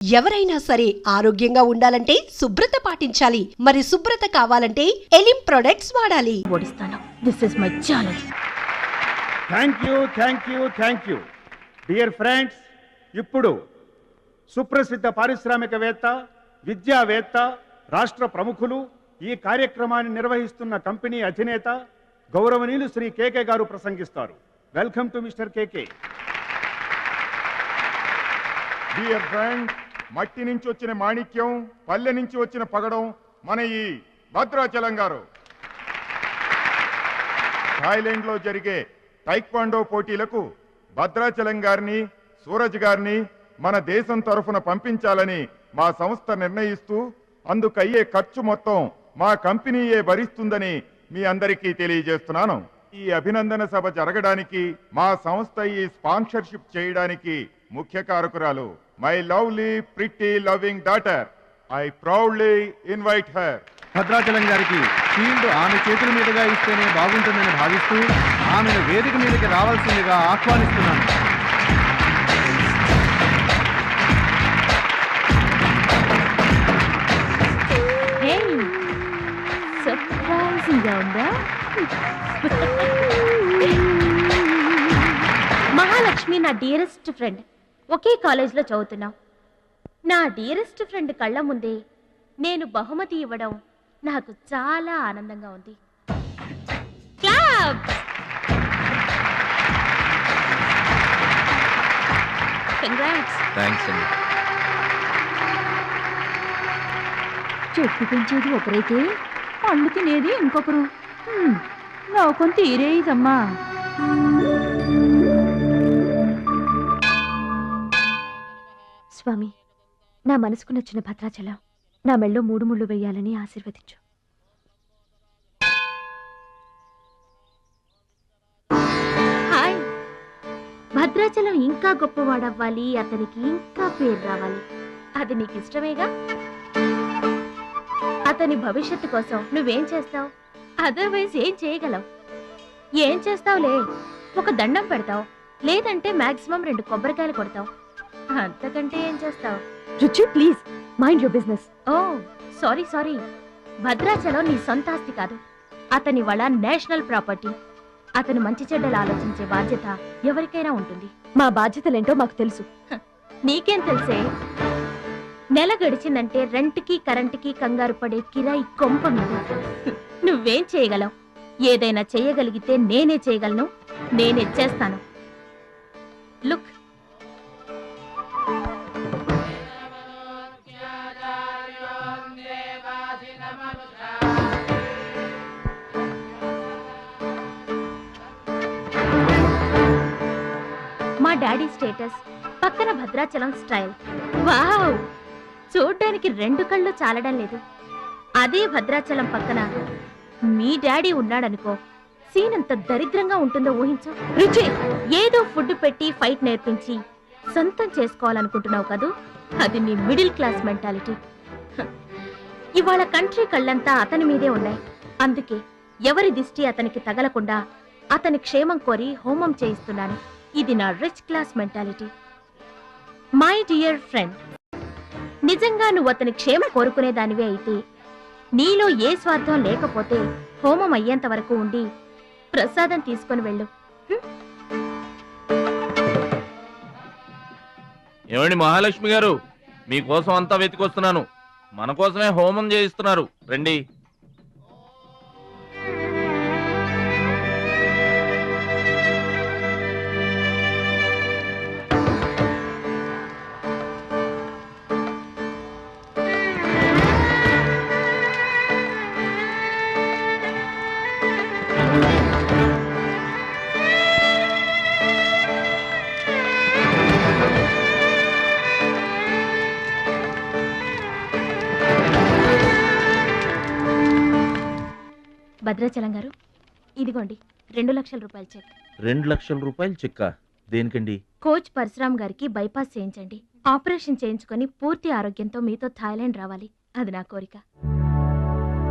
ఎవరైనా సరే ఆరోగ్యంగా ఉండాలంటే శుభ్రత పాటించాలి. మరి శుభ్రత కావాలంటే ఎలిం ప్రొడక్ట్స్ వాడాలి. ఓడిస్తాను. This is my challenge. Thank you dear friends. ఇప్పుడు సుప్రసిద్ధ పారిశ్రామికవేత్త, విద్యావేత్త, రాష్ట్ర ప్రముఖులు, ఈ కార్యక్రమాన్ని నిర్వహిస్తున్న కంపెనీ అధినేత గౌరవనీయులు శ్రీ కేకే గారు ప్రసంగిస్తారు. Welcome to mister KK. Dear friend, మట్టి నుంచి వచ్చిన మాణిక్యం, పల్లె నుంచి వచ్చిన పగడం మన ఈ భద్రాచలం గారు. థాయిలాండ్ లో జరిగే టైక్వాండో పోటీలకు భద్రాచలం గారిని, సూరజ్ గారిని మన దేశం తరఫున పంపించాలని మా సంస్థ నిర్ణయిస్తూ అందుకయ్యే ఖర్చు మొత్తం మా కంపెనీయే భరిస్తుందని మీ అందరికీ తెలియజేస్తున్నాను. ఈ అభినందన సభ జరగడానికి మా సంస్థ ఈ స్పాన్సర్షిప్ చేయడానికి ముఖ్య కారకురాలు my lovely pretty loving daughter. I proudly invite her. Bhadrachalam గారికి షీల్డ్ ఆమె చేతుల మీదుగా ఇస్తేనే బాగుంటుందని భావిస్తూ ఆమెను వేదిక మీదకి రావాల్సిందిగా ఆహ్వానిస్తున్నాను. మహాలక్ష్మి నా డియరెస్ట్ ఫ్రెండ్. ఒకే కాలేజ్లో చదువుతున్నాం. నా డియరెస్ట్ ఫ్రెండ్ కళ్ళ ముందే నేను బహుమతి ఇవ్వడం నాకు చాలా ఆనందంగా ఉంది. క్లాప్. కంగ్రాట్స్. థాంక్స్ అండి. చెట్టు పెంచేది ఒకరైతే పళ్ళు తినేది ఇంకొకరు. లోకం తీరేదమ్మా. స్వామి, నా మనసుకు నచ్చిన భద్రాచలం నా మెళ్ళో 3 ముళ్ళు వేయాలని ఆశీర్వదించు. హాయ్. భద్రాచలం ఇంకా గొప్పవాడవ్వాలి, అతనికి ఇంకా పేరు రావాలి. అది నీకు ఇష్టమేగా? అతని భవిష్యత్తు కోసం నువ్వేం చేస్తావు? అదర్వైజ్ ఏం చేయగలవు? ఏం చేస్తావులే, ఒక దండం పెడతావు, లేదంటే మాక్సిమం 2 కొబ్బరికాయలు కొడతావు. అంతకంటే ఏం చేస్తావు? Ruchi, please mind your business. Oh sorry. Bhadrachalam నీ సొంత ఆస్తి కాదు, అతని వాళ్ళ నేషనల్ ప్రాపర్టీ. అతను మంచి చెడ్డలు ఆలోచించే బాధ్యత ఎవరికైనా ఉంటుంది. మా బాధ్యతలేంటో మాకు తెలుసు. నీకేం తెలుసే? నెల గడిచిందంటే రెంట్కి కరెంటుకి కంగారు పడే కిరాయి కొంప మీద. నువ్వేం చేయగలవు? ఏదైనా చేయగలిగితే నేనే చేయగలను, నేనే చేస్తాను. లుక్. మా డాడీ స్టేటస్, పక్కన భద్రాచలం స్టైల్. వావ్! చూడ్డానికి 2 కళ్ళు చాలడం లేదు. అదే భద్రాచలం పక్కన మీ డాడీ ఉన్నాడనుకో, సీన్ అంత దరిద్రంగా ఉంటుందో ఊహించు. రుచి, ఏదో ఫుడ్ పెట్టి ఫైట్ నేర్పించి సొంతం చేసుకోవాలనుకుంటున్నావు కదూ, అది నీ మిడిల్ క్లాస్ మెంటాలిటీ. ఇవాళ కంట్రీ కళ్ళంతా అతని మీదే ఉన్నాయి. అందుకే ఎవరి దిష్టి అతనికి తగలకుండా అతని క్షేమం కోరి హోమం చేయిస్తున్నాను. ఇది నా rich class mentality. My dear friend, నిజంగా నువ్వు అతని క్షేమ కోరుకునే దానివే అయితే, నీలో ఏ స్వార్థం లేకపోతే హోమం అయ్యేంత వరకు ఉండి ప్రసాదం తీసుకొని వెళ్ళు. ఏమండి మహాలక్ష్మి గారు, మీకోసం అంతా వెతికొస్తున్నాను. మన కోసమే హోమం చేయిస్తున్నారు, రండి. భద్రాచలం గారు, ఇదిగోండి 2 లక్షల రూపాయల చెక్. 2 లక్షల రూపాయలు చెక్కా? దేనికండి? కోచ్ పరశురామ్ గారికి బైపాస్ చేయించండి. ఆపరేషన్ చేయించుకొని పూర్తి ఆరోగ్యంతో మీతో థాయిలాండ్ రావాలి. అది నా కోరిక.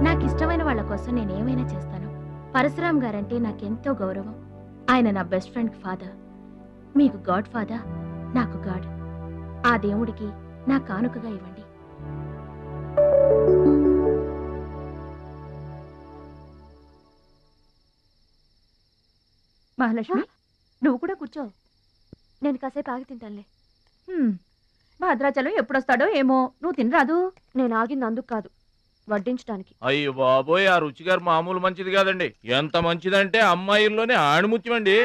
నాకు ఇష్టమైన వాళ్ళ కోసం నేనేమైనా చేస్తాను. పరశురామ్ గారంటే నాకెంతో గౌరవం. ఆయన నా బెస్ట్ ఫ్రెండ్ ఫాదర్. మీకు గాడ్ ఫాదర్, నాకు గాడ్. ఆ దేవుడికి నా కానుకగా ఇవ్వండి. మహాలక్ష్మి, నువ్వు కూడా కూర్చో. నేను కాసేపు ఆగి తింటానులే. భద్రాచలం ఎప్పుడొస్తాడో ఏమో, నువ్వు తినరాదు. నేను ఆగింది అందుకు కాదు, వడ్డించడానికి. అయ్యో బాబోయ్, ఆ రుచి గారు మామూలు మంచిది కాదండి. ఎంత మంచిదంటే అమ్మాయిల్లోనే ఆణిముత్యమండి.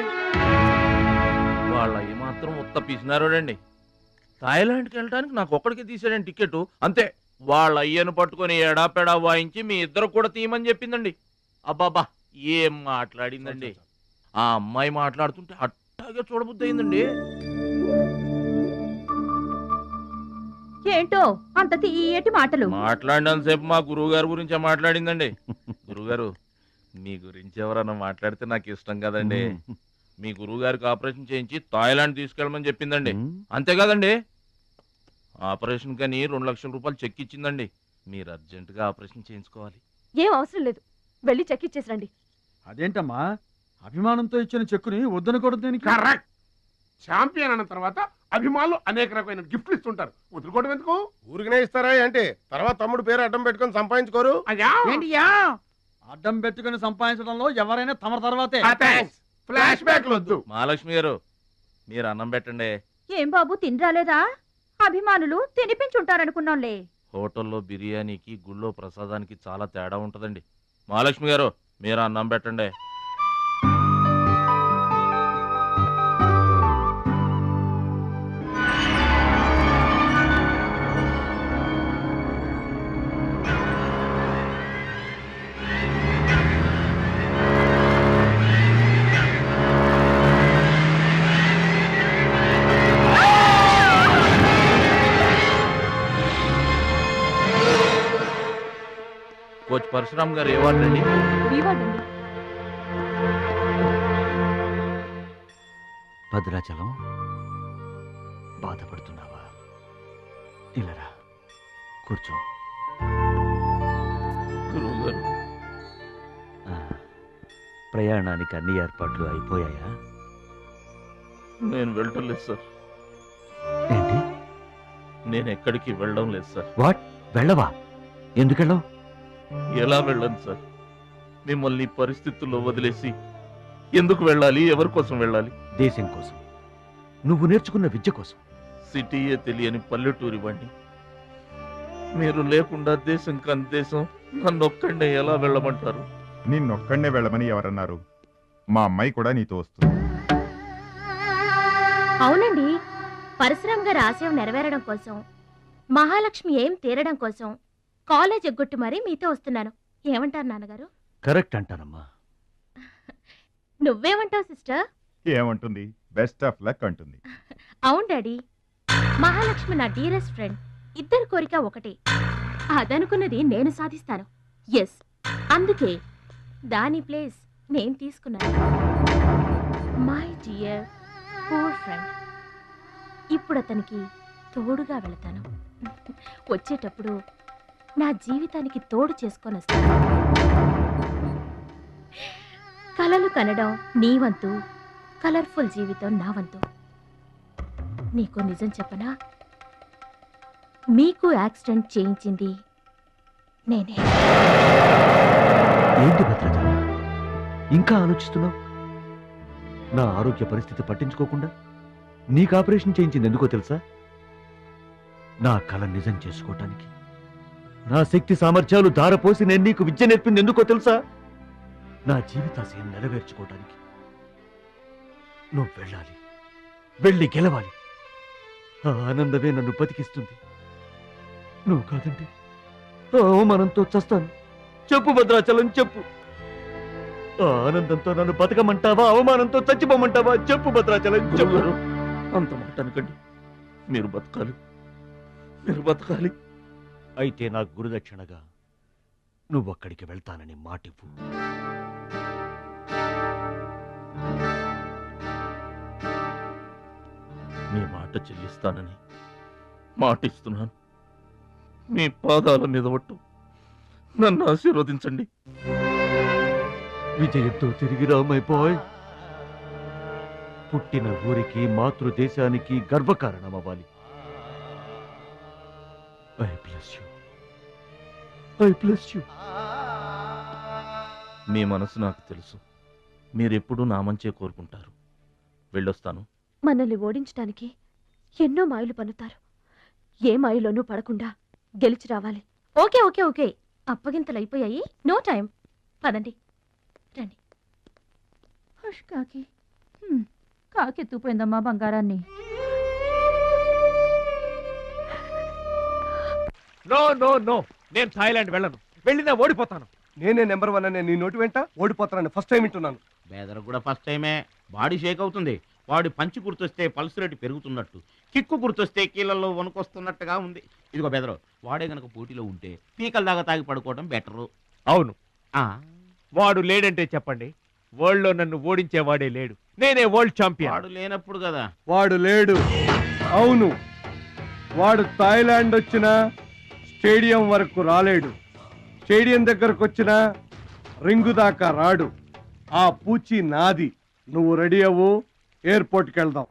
వాళ్ళ అయ్యి మాత్రం ఉత్త పిసినారోడండి. థాయిలాండ్కి వెళ్ళడానికి నాకు ఒక్కడికి తీసాడండి టికెట్, అంతే. వాళ్ళ అయ్యను పట్టుకొని ఎడాపెడా వాయించి మీ ఇద్దరు కూడా తీయమని చెప్పిందండి. అబ్బాబా ఏం మాట్లాడిందండి. ఆ అమ్మాయి మాట్లాడుతుంటే అట్టాగే చూడబుద్ధి అయిందండి. ఏంటో అంత తీయటి మాటలు. మాట్లాడినంతసేపు మా గురువు గారి గురించే మాట్లాడిందండి. గురువుగారు, మీ గురించి ఎవరన్నా మాట్లాడితే నాకు ఇష్టం కదండి. మీ గురువు గారికి ఆపరేషన్ చేయించి థాయిలాండ్ తీసుకెళ్ళమని చెప్పిందండి. అంతే కదండి. ఆపరేషన్ కని 2 లక్షల రూపాయలు చెక్ ఇచ్చిందండి. మీరు అర్జెంటుగా ఆపరేషన్ చేయించుకోవాలి. ఏం అవసరం లేదు, వెళ్ళి చెక్ ఇచ్చేసి రండి. అదేంటమ్మా, అభిమానంతో ఇచ్చిన చెక్కుని వద్దనకూడదు. కరెక్ట్. ఛాంపియన్ అన్న తర్వాత అభిమానులు అనేక రకమైన గిఫ్ట్లు ఇస్తుంటారు. వదులుకోవడం ఎందుకు? ఊరికనే ఇస్తారా ఏంటి? తర్వాత తమ్ముడు పేరు అడ్డం పెట్టుకొని సంపాదించుకోరు. అడ్డం పెట్టుకుని సంపాదించడంలో ఎవరైనా తమ తర్వాతే. ఫ్లాష్ బ్యాక్ వద్దు. మహాలక్ష్మి గారు, మీరు అన్నం పెట్టండి. ఏం బాబు, తినరాలేదా? అభిమానులు తినిపించుంటారనుకున్నాంలే. హోటల్లో బిర్యానీకి గుళ్ళో ప్రసాదానికి చాలా తేడా ఉంటుందండి. మహాలక్ష్మి గారు, మీరు అన్నం పెట్టండి. కోచ్ పరశురామ్ గారు ఏ వార్డు అండి? భద్రాచలం, బాధపడుతున్నావా? ఇలారా కూర్చో. గురువు గారు, ప్రయాణానికి అన్ని ఏర్పాట్లు అయిపోయాయా? నేను వెళ్ళటం లేదు సార్. ఏంటి? నేను ఎక్కడికి వెళ్ళడం లేదు సార్. వాట్? వెళ్ళవా? ఎందుకెళ్ళవు? ఎలా వెళ్ళను సార్? మిమ్మల్ని పరిస్థితుల్లో వదిలేసి ఎందుకు వెళ్ళాలి? ఎవరి కోసం వెళ్ళాలి? దేశం కోసం, నువ్వు నేర్చుకున్న విద్య కోసం. సిటీయే తెలియని పల్లెటూరి వాణ్ణి. మీరు లేకుండా దేశం కాని దేశం నన్నొక్కడే ఎలా వెళ్ళమంటారు? నిన్నొక్కడే వెళ్ళమని ఎవరన్నారు? మా అమ్మాయి కూడా నీతో వస్తుంది. అవునండి, పరశురామ్ గారి ఆశయం నెరవేరడం కోసం, మహాలక్ష్మి ఏం తీరడం కోసం కాలేజ్ ఎగ్గొట్టు మరీ మీతో వస్తున్నాను. ఏమంటారు నాన్నగారు? కరెక్ట్ అంటానమ్మా. నువ్వేమంటావు సిస్టర్? ఏమంటుంది? బెస్ట్ ఆఫ్ లక్ అంటుంది. అవును డాడీ, మహాలక్ష్మి నా డీరెస్ట్ ఫ్రెండ్. ఇద్దరి కోరిక ఒకటే, అదనుకున్నది నేను సాధిస్తాను. ఎస్, అందుకే దాని ప్లేస్ నేను తీసుకున్నాను. My dear poor friend. ఇప్పుడు అతనికి తోడుగా వెళతాను. వచ్చేటప్పుడు నా జీవితానికి తోడు చేసుకొని వస్తాను. కలలు కనడం నీ వంతు, కలర్ఫుల్ జీవితం నా వంతు. నీకు నిజం చెప్పనా? మీకు యాక్సిడెంట్ చేయించింది నేనే. ఏంటి భద్రాచలం, ఇంకా ఆలోచిస్తున్నావు? నా ఆరోగ్య పరిస్థితి పట్టించుకోకుండా నీకు ఆపరేషన్ చేయించింది ఎందుకో తెలుసా? నా కల నిజం చేసుకోవటానికి. నా శక్తి సామర్థ్యాలు ధారపోసి నేను నీకు విద్య నేర్పింది ఎందుకో తెలుసా? నా జీవితాశయం నెరవేర్చుకోవటానికి. నువ్వు వెళ్ళాలి, వెళ్ళి గెలవాలి. ఆ ఆనందమే నన్ను బతికిస్తుంది. నువ్వు కాదండి, ఆ అవమానంతో చస్తాను. చెప్పు భద్రాచలం, చెప్పు. ఆ ఆనందంతో నన్ను బతకమంటావా, అవమానంతో చచ్చిపోమంటావా? చెప్పు భద్రాచలం, చెప్పు. అంత మాట అనకండి. మీరు బతకాలి, మీరు బతకాలి. అయితే నా గురుదక్షిణగా నువ్వు అక్కడికి వెళ్తానని మాటివ్వు. మీ మాట చెల్లిస్తానని మాటిస్తున్నాను. మీ పాదాల మీద ఒట్టు. నన్ను ఆశీర్వదించండి. విజయంతో తిరిగి రా మై బాయ్. పుట్టిన ఊరికి, మాతృదేశానికి గర్వకారణం అవ్వాలి. I bless you. I bless you. మీ మనసు నాకు తెలుసు. మీరెప్పుడూ నా మంచే కోరుకుంటారు. వెళ్ళొస్తాను. మనల్ని ఓడించడానికి ఎన్నో మాయలు పన్నుతారు. ఏ మాయలోనూ పడకుండా గెలిచి రావాలి. ఓకే ఓకే ఓకే, అప్పగింతలు అయిపోయాయి. No time. పదండి, రండి. కాకి కాకెత్తుపోయిందమ్మా బంగారాన్ని. నో నో నో, నేను థాయిలాండ్ వెళ్ళను. వెళ్ళినా ఓడిపోతాను. నేనే నెంబర్ 1 అనే నీ నోటి వెంట ఓడిపోతానని ఫస్ట్ టైం వింటున్నాను. బేదర్ కూడా ఫస్ట్ టైమే. బాడీ షేక్ అవుతుంది. వాడి పంచి గుర్తొస్తే పల్స్ రేటు పెరుగుతున్నట్టు, కిక్కు గుర్తొస్తే కీళ్ళల్లో వణుకొస్తున్నట్టుగా ఉంది. ఇదిగో బెదరు, వాడే గనక పోటీలో ఉంటే పీకల దాకా తాగి పడుకోవడం బెటరు. అవును, వాడు లేడంటే చెప్పండి. వరల్డ్ లో నన్ను ఓడించేవాడే లేడు. నేనే వరల్డ్ ఛాంపియన్. వాడు లేనప్పుడు కదా. వాడు లేడు. అవును, వాడు థాయిలాండ్ వచ్చినా స్టేడియం వరకు రాలేడు. స్టేడియం దగ్గరకు వచ్చినా రింగు దాకా రాడు. ఆ పూచి నాది. నువ్వు రెడీ అవ్వు, ఎయిర్పోర్ట్కి వెళ్దాం.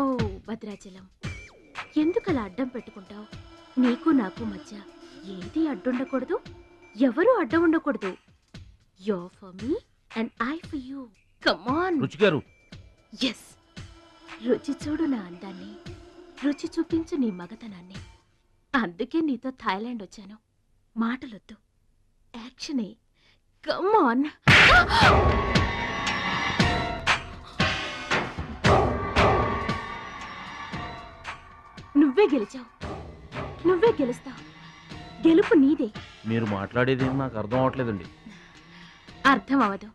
ఓ భద్రాచలం, ఎందుకలా అడ్డం పెట్టుకుంటావు? నీకు నాకు మధ్య ఏది అడ్డుండకూడదు, ఎవరు అడ్డం ఉండకూడదు. You for me and I for you. Come on. రుచి గారు. ఎస్, రుచి చూడు నా అందాన్ని, రుచి చూపించు నీ మగతనాన్ని. అందుకే నీతో థాయిలాండ్ వచ్చాను. మాటలొద్దు, యాక్షనే. Come on. నువ్వే గెలిచావు, నువ్వే గెలుస్తావు. గెలుపు నీదే. మీరు మాట్లాడేది నాకు అర్థం అవట్లేదండి. అర్థం అవదు.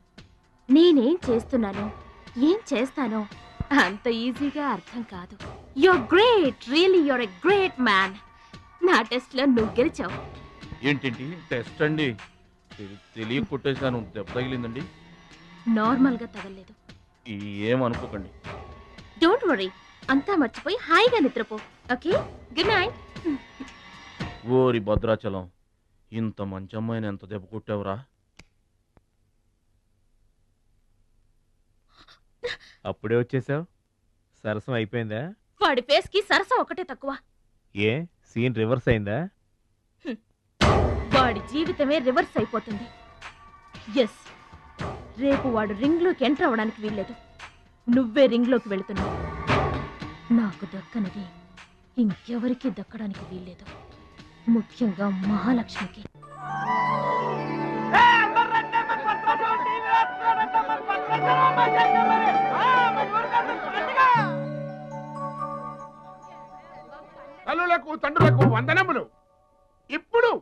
నేనేం చేస్తున్నానో, ఏం చేస్తానో అంత ఈజీగా అర్థం కాదు. You're great, really you're a great man. నా టెస్ట్ లో నువ్వు గెలిచావు. ఏంటండి టెస్ట్ అండి? తెలియ కొట్టేశాను. దెబ్బ తగిలిందండి. నార్మల్ గా తగలేదు. ఏమనుకోకండి. డోంట్ వరీ, అంతా మర్చిపోయి హాయిగా నిద్రపో. Okay, good night. ఓరి భద్రాచలం, ఇంత మంచి అమ్మాయిని ఎంత దెబ్బ కొట్టావురా? అప్పుడే వచ్చేసావు. సరసం అయిపోయిందా? వాడి ఫేస్ కి సరసం ఒకటే తక్కువ. ఏ సీన్ రివర్స్ అయిందా? వాడి జీవితమే రివర్స్ అయిపోతుంది. ఎస్, రేపు వాడు రింగ్ లోకి ఎంటర్ అవడానికి వీల్లేదు. నువ్వే రింగ్ లోకి వెళుతున్నావు. నాకు దక్కనిది ఇంకెవరికి దక్కడానికి వీల్లేదు, ముఖ్యంగా మహాలక్ష్మికి. తల్లులకు తండ్రులకు వందనములు. ఇప్పుడు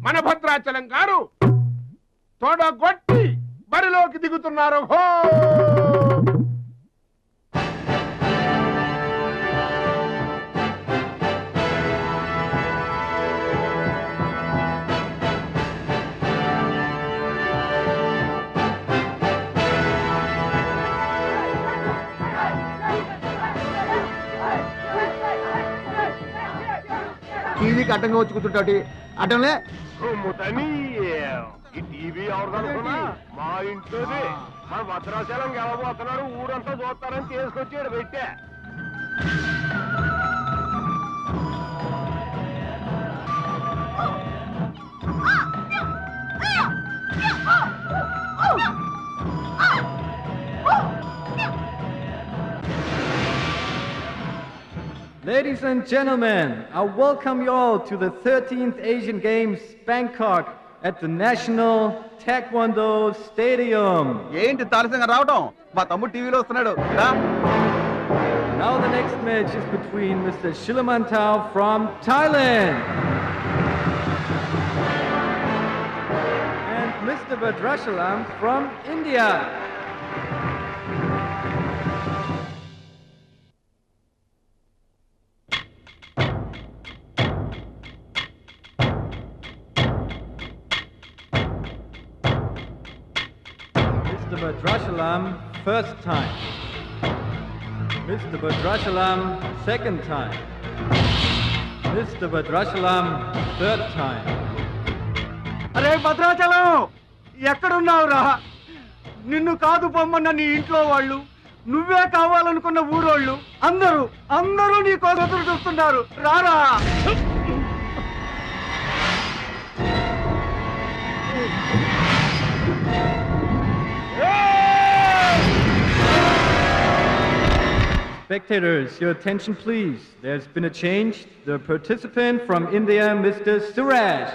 మన భద్రాచలం గారు తోడగొట్టి బరిలోకి దిగుతున్నారు. హో! టీవీకి అడ్డంగా వచ్చి కూర్చుంటాటి అడ్డంలే. ఈ టీవీ ఎవరిదనుకున్నా మా ఇంట్లోది. మా భద్రాచలం గెలబోతున్నారు, ఊరంతా చూస్తారని తీసుకొచ్చాడు పెట్టే. Ladies and gentlemen, I welcome you all to the 13th Asian Games, Bangkok, at the National Taekwondo Stadium. ఏంటి తారసంగా రావటం? మా తమ్ముడు టీవీలో వస్తున్నాడు. Now the next match is between Mr. Shilamantau from Thailand and Mr. Bhadrachalam from India. Bhadrachalam, first time. Mr. Bhadrachalam, second time. Mr. Bhadrachalam, third time. అరే భద్రాచలం, ఎక్కడున్నావురా? నిన్ను కాదు పొమ్మన్న నీ ఇంట్లో వాళ్ళు, నువ్వే కావాలనుకున్న ఊరోళ్ళు అందరూ నీ కోసం ఎదురు చూస్తున్నారు. రారా. Spectators, your attention please. There's been a change. The participant from India, Mr. Suraj.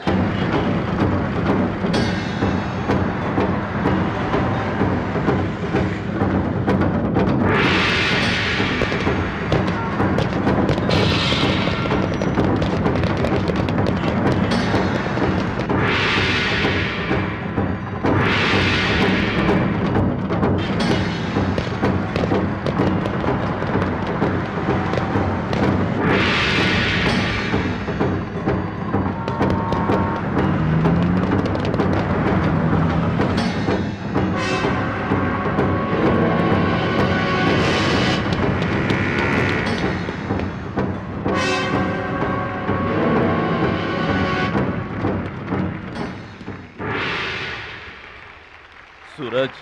Suraj,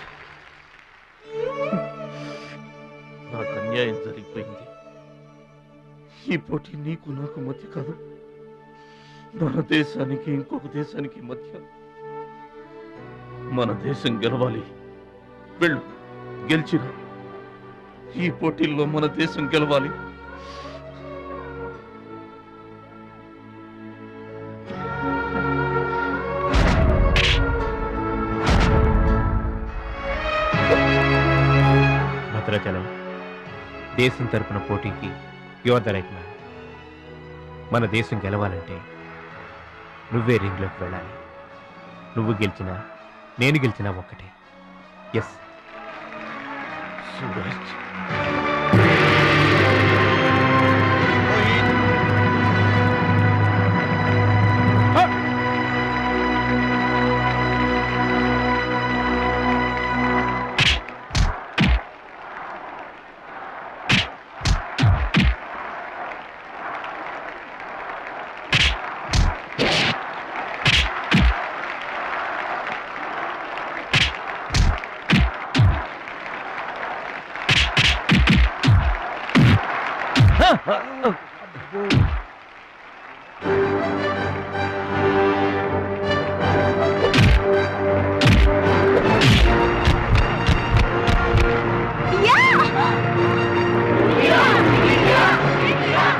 నాకు అన్యాయం జరిగిపోయింది. ఈ పోటీ నీకు నాకు మధ్య కాదు, మన దేశానికి ఇంకొక దేశానికి మధ్య. మన దేశం గెలవాలి. వెళ్ళు, గెలిచిరా. ఈ పోటీల్లో మన దేశం గెలవాలి. భద్రాచలం, దేశం తరపున పోటీకి యువర్ ద రైట్ మ్యాన్. మన దేశం గెలవాలంటే నువ్వే రింగ్లోకి వెళ్ళాలి. నువ్వు గెలిచినా నేను గెలిచినా ఒక్కటే. Yes Suraj.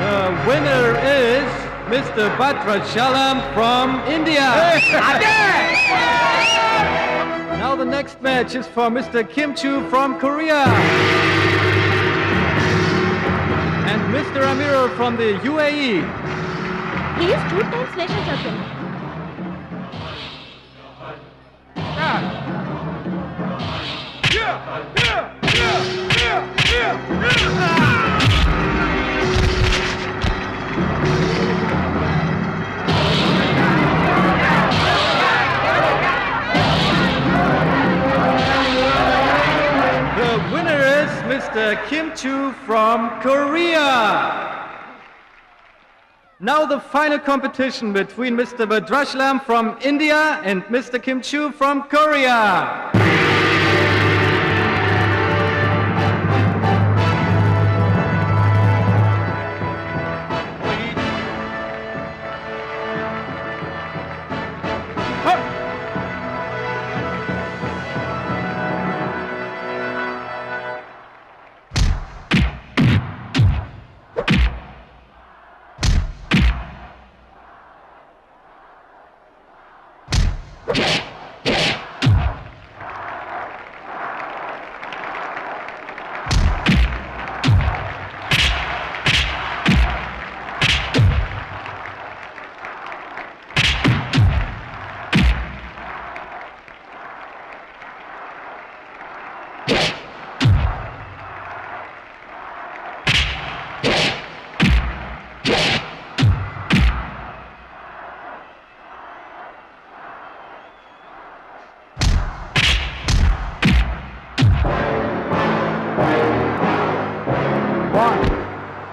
The winner is Mr. Bhadrachalam from India. Now the next match is for Mr. Kim Chu from Korea. And Mr. Amir from the UAE. He is 2 times national champion. The winner is Mr. Kim Chu from Korea. Now the final competition between Mr. Bhadrachalam from India and Mr. Kim Chu from Korea.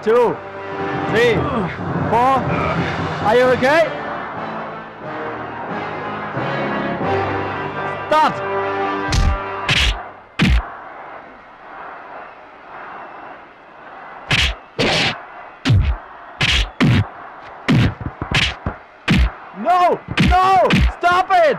2, 3, 4. Are you okay? Start. No! No! Stop it!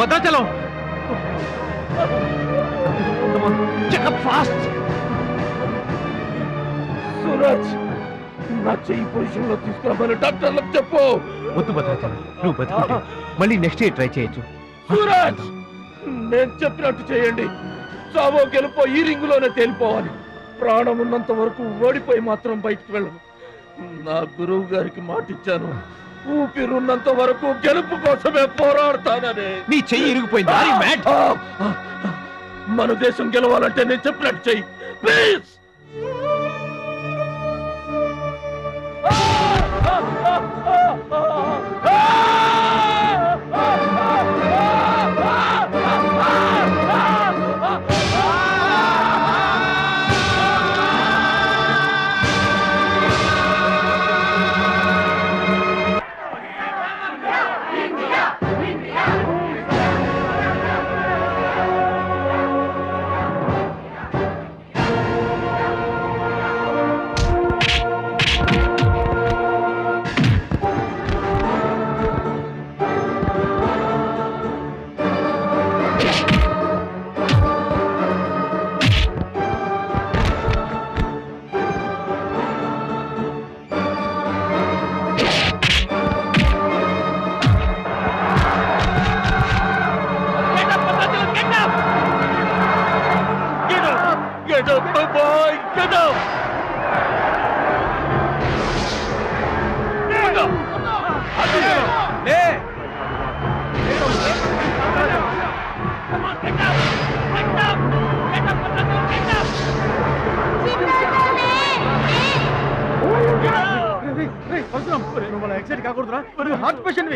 Bhadrachalam fast Suraj నా చెయ్యి position లో తీసుకురామని డాక్టర్లకు చెప్పు. వద్దు భద్రాచలం, నువ్వు బతుకుంటే మళ్ళీ next year try చేయొచ్చు. సూరజ్ నేను చెప్పినట్టు చేయండి. చావో గెలుపో ఈ రింగులోనే తేలిపోవాలి. ప్రాణం ఉన్నంత వరకు ఓడిపోయి మాత్రం బయటికి వెళ్ళను. నా గురువు గారికి మాటిచ్చాను, ఊపిరున్నంత వరకు గెలుపు కోసమే పోరాడతానని. నీ చెయ్యి ఇరిగిపోయింది. మన దేశం గెలవాలంటే నేను చెప్పినట్టు చెయ్యి ప్లీజ్. ఎక్సైట్ కాకూడదురా, హార్ట్ పేషెంట్.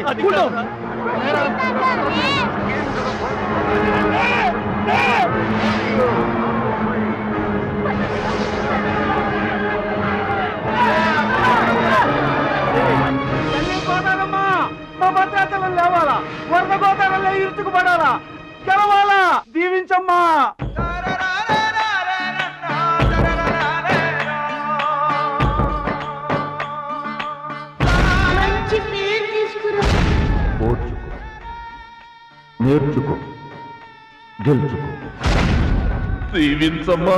మా భద్రాచలం లేవాలా, వరద గోదావరిలో ఇరుచుకుపడాలా, గెలవాలా, దీవించమ్మా. నేర్చుకో, గెలుచుకో, దీవించమ్మా.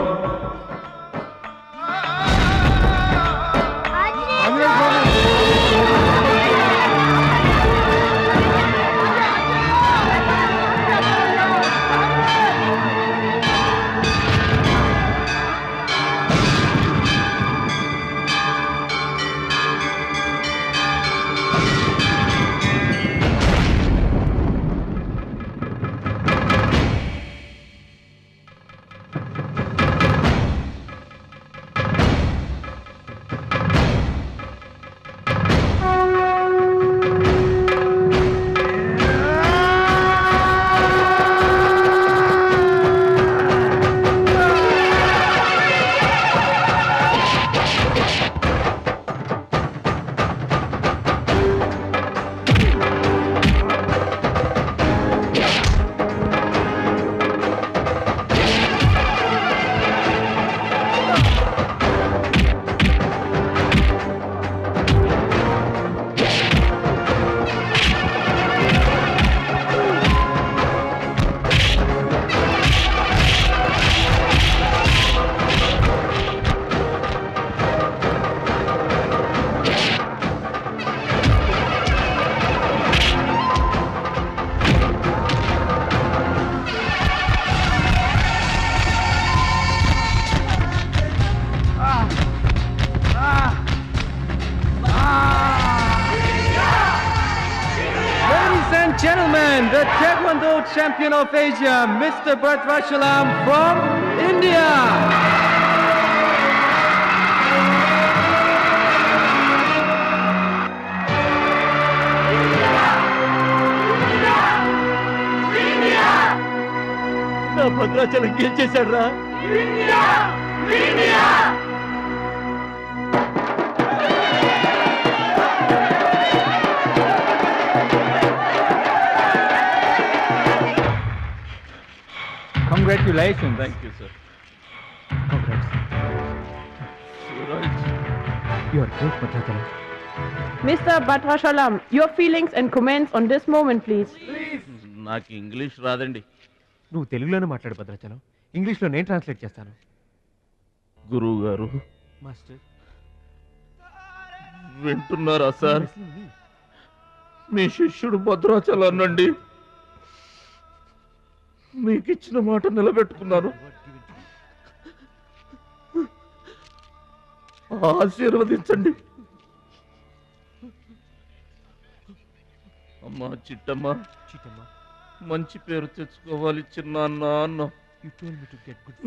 the Taekwondo champion of Asia, Mr. Bhadrachalam from India. నా భద్రాచలం గెలిచేశాడు రా. Congratulations. Thank you sir. Congrats. Suraj, You are great, Bhadrachalam. Mr. Bhadrachalam, your feelings and comments on this moment, please. నాకు English రాదండి. నువ్వు తెలుగులోనే మాట్లాడు భద్రాచలం, ఇంగ్లీష్లో నేను ట్రాన్స్లేట్ చేస్తాను. గురువు గారు మాస్టర్ వింటున్నారా సార్? మీ శిష్యుడు భద్రాచలాన్నండి. మీకు ఇచ్చిన మాట నిలబెట్టుకున్నాను. ఆశీర్వదించండి. అమ్మా చిట్టమ్మ, మంచి పేరు తెచ్చుకోవాలి చిన్నాన్న అన్న.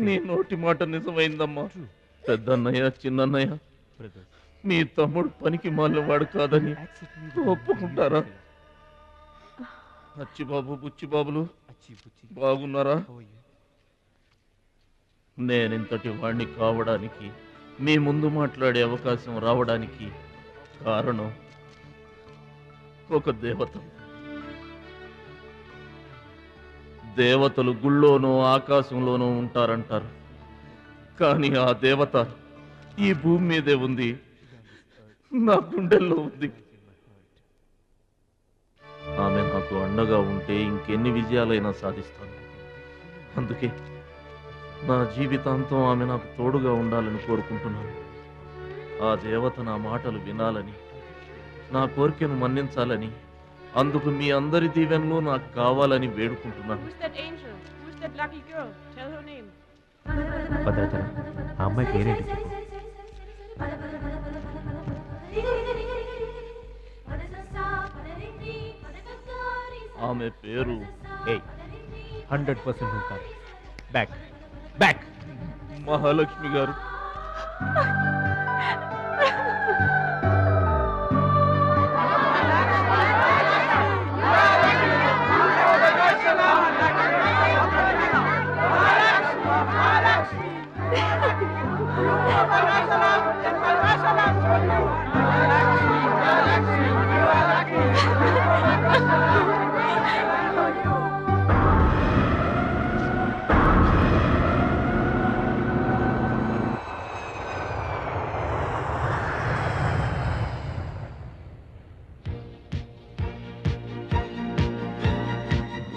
నీ నోటి మాట నిజమైందమ్మా. పెద్దన్నయ్య, చిన్నన్నయ్య, మీ తమ్ముడు పనికి మాలినవాడు కాదని ఒప్పుకుంటారా? అచ్చిబాబు, బుచ్చిబాబులు బాగున్నారా? నేనింతటి వాణ్ణి కావడానికి, మీ ముందు మాట్లాడే అవకాశం రావడానికి కారణం ఒక దేవత. దేవతలు గుళ్ళోనూ ఆకాశంలోనూ ఉంటారంటారు, కానీ ఆ దేవత ఈ భూమి మీదే ఉంది, నా గుండెల్లో ఉంది. ఆమె నాకు అండగా ఉంటే ఇంకెన్ని విజయాలైనా సాధిస్తాను. అందుకే నా జీవితాంతం ఆమె నాకు తోడుగా ఉండాలని కోరుకుంటున్నాను. ఆ దేవత నా మాటలు వినాలని, నా కోరికను మన్నించాలని, అందుకు మీ అందరి దీవెనలు నాకు కావాలని వేడుకుంటున్నాను. భద్రాచలం, ఆ అమ్మాయి పేరేంటి చెప్పు. ఆమె పేరు 100% నువ్వు కాదు. బ్యాక్ బ్యాక్ మహాలక్ష్మి గారు.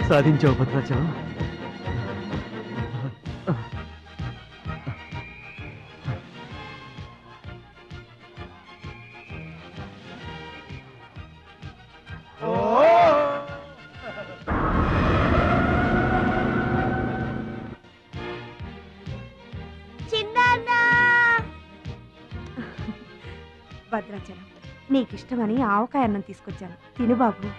సాధించావు భద్రాచలం. భద్రాచలం, నీకిష్టమని ఆవకాయ అన్నం తీసుకొచ్చాను, తిను బాబు.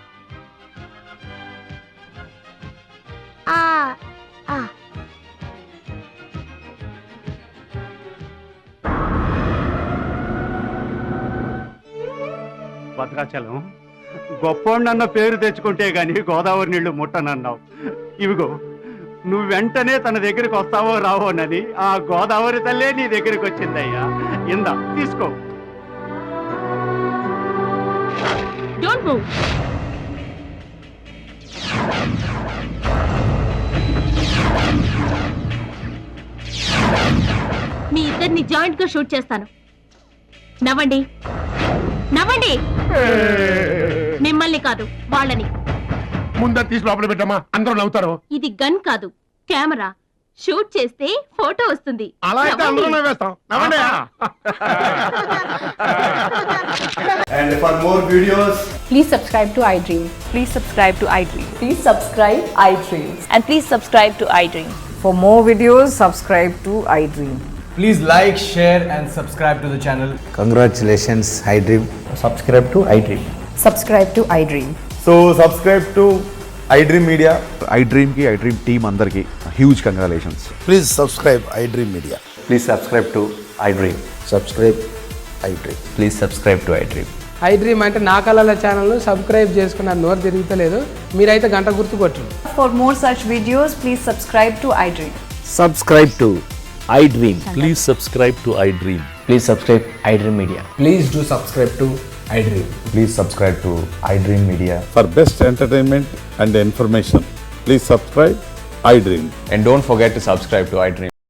భద్రాచలం, గొప్పోండన్న పేరు తెచ్చుకుంటే గాని గోదావరి నీళ్లు ముట్టనన్నావు. ఇవిగో, నువ్వు వెంటనే తన దగ్గరికి వస్తావో రావోనని ఆ గోదావరి తల్లే నీ దగ్గరికి వచ్చిందయ్యా. ఇందా తీసుకో. Don't move. మీ ఇద్దరిని జాయింట్ గా షూట్ చేస్తాను. నవ్వండి, నవ్వండి. మిమ్మల్ని కాదు, వాళ్ళని. ముందర తీసి లోపల పెట్టమ్మా, అందరూ నవ్వుతారు. ఇది గన్ కాదు, కెమెరా. షూట్ చేస్తే ఫోటో వస్తుంది. అలా అయితే అందరూ నవ్వేస్తాం. నవ్వండి. And for more videos, please subscribe to iDream. Please subscribe to iDream. Please subscribe iDream. And please subscribe to iDream. For more videos, subscribe to iDream. please like, share and subscribe to the channel. Congratulations, iDream. Subscribe to iDream. Subscribe to iDream. So subscribe to iDream Media. iDream team అందరికి huge congratulations. Please subscribe iDream Media. Please subscribe to iDream. Subscribe iDream. Please subscribe to iDream. iDream అంటే నా కళల channel subscribe చేసుకున్న నోరు తిరుగుతలేదు, మీరైతే గంట గుర్తు కొట్టండి. For more such videos, please subscribe to iDream. Subscribe to iDream. Please subscribe to iDream. Please subscribe iDream Media. Please do subscribe to iDream. Please subscribe to iDream Media. For best entertainment and information, please subscribe iDream. And don't forget to subscribe to iDream.